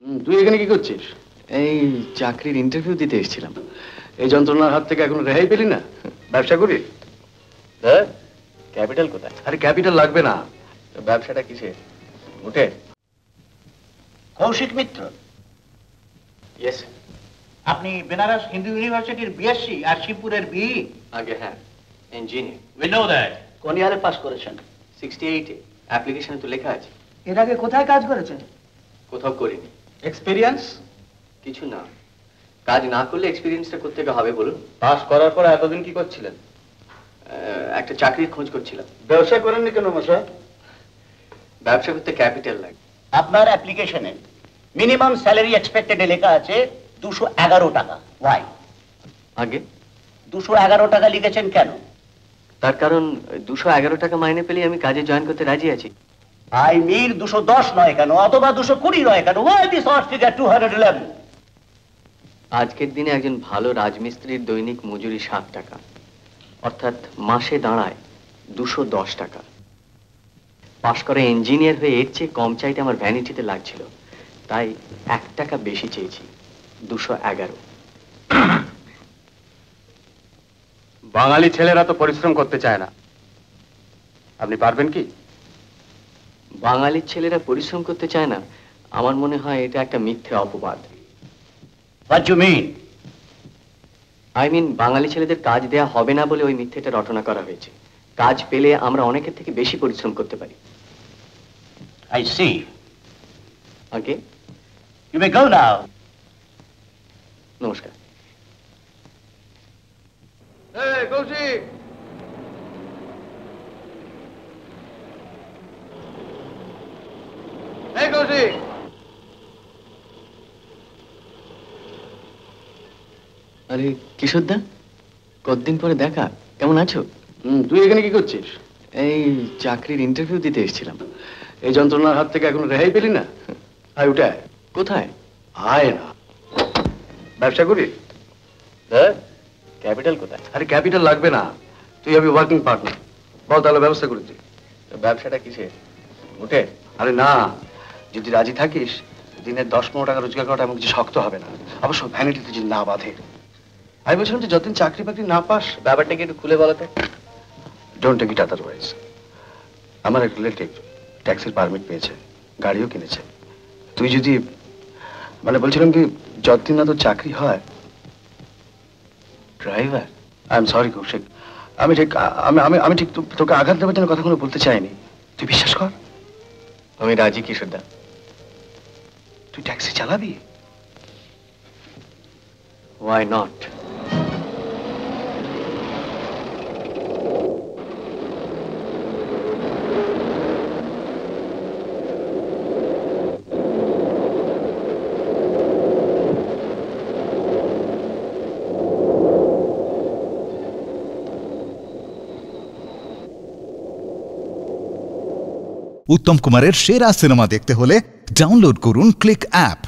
তুই এখানে কি করছিস? এই চাকরির ইন্টারভিউ দিতে এসেছিলাম। এই যন্ত্রণার হাত থেকে এখন রেহাই পেলি না? ব্যবসা করি। ক্যাপিটাল কোথায়? আরে ক্যাপিটাল লাগবে না। তো ব্যবসাটা কিসে? উঠে কৌশিক মিত্র, ইয়েস। আপনি বেনারস হিন্দু ইউনিভার্সিটির বিএসসি আর শিবপুরের বিই? আগে হ্যাঁ, ইঞ্জিনিয়ার। We know that. কোন ইয়ারে পাস করেছেন? 68-এ অ্যাপ্লিকেশনে তো লেখা আছে। এর আগে কোথায় কাজ করেছেন? কোথাও করিনি। এক্সপেরিয়েন্স? কিছু না, কাজ না করলে এক্সপিরিয়েন্সটা করতে হবে বলুন। পাস করার পর এতদিন কি করছিলেন? একটা চাকরির খোঁজ করছিলাম। ব্যবসা করেননি কেন মশাই? ব্যবসা করতে ক্যাপিটাল লাগে। আপনার অ্যাপ্লিকেশনে মিনিমাম স্যালারি এক্সপেক্টেডে লেখা আছে 211 টাকা। ওয়াই? আগে 211 টাকা লিখেছেন কেন? তার কারণ 211 টাকা মাইনে পেলে আমি কাজে জয়েন করতে রাজি আছি। আই মিন 210 নয় কেন, অথবা 220 নয় কেন? Why this odd figure 211? আজকের দিনে একজন ভালো রাজমিস্ত্রির দৈনিক মজুরি 7 টাকা, অর্থাৎ মাসে দাঁড়ায় 210 টাকা। পাশ করে ইঞ্জিনিয়ার হয়ে এর চেয়ে কম চাইতে আমার ভ্যানিটিতে লাগছিল, তাই 1 টাকা বেশি চেয়েছি, 211। বাঙালি ছেলেরা তো পরিশ্রম করতে চায় না, আপনি পারবেন কি? বাঙালির ছেলেরা পরিশ্রম করতে চায় না, আমার মনে হয় এটা একটা মিথ্যে অপবাদ। What you mean? I mean Bangali ছেলেদের কাজ দেয়া হবে না বলে ওই মিথ্যেটা রটনা করা হয়েছে। কাজ পেলে আমরা অনেকের থেকে বেশি পরিশ্রম করতে পারি। I see. Okay, you may go now. নমস্কার। এই কৌশিক, এই কৌশিক, আরে কিশোরদা, কতদিন পরে দেখা, কেমন আছো? তুই এখানে কি করছিস? এই চাকরির ইন্টারভিউ দিতে এসেছিলাম। এই যন্ত্রণার হাত থেকে এখন রেহাই পেলি না? আয় উঠে আয়। কোথায়? আয় না। ব্যবসা করি। ক্যাপিটাল কোথায়? আরে ক্যাপিটাল লাগবে না, তুই আমি ওয়ার্কিং পার্টনার। বল তাহলে ব্যবস্থা করেছি। তো ব্যবসাটা কিসে? উঠে আরে না, যদি রাজি থাকিস দিনে 10-15 টাকা রোজগার করাটা এমন কিছু শক্ত হবে না, অবশ্য ভ্যানিটিতে যদি না বাঁধে। আমি বলছিলাম যে যতদিন চাকরি বাকরি না পাস। ব্যাপারটা কি একটু খুলে বলতে? Don't take it otherwise. আমার এক রিলেটিভ ট্যাক্সির পারমিট পেয়েছে, গাড়িও কিনেছে। তুই যদি মানে বলছিলাম কি যতদিন না তোর চাকরি হয়। Driver? I am sorry Koushik, আমি ঠিক আমি ঠিক তোকে আঘাত দেওয়ার জন্য কথা কোনো বলতে চাইনি। তুই বিশ্বাস কর, আমি রাজি কিশোরদা। তুই ট্যাক্সি চালাবি? Why not? উত্তম কুমারের সেরা সিনেমা দেখতে হলে ডাউনলোড করুন ক্লিক অ্যাপ।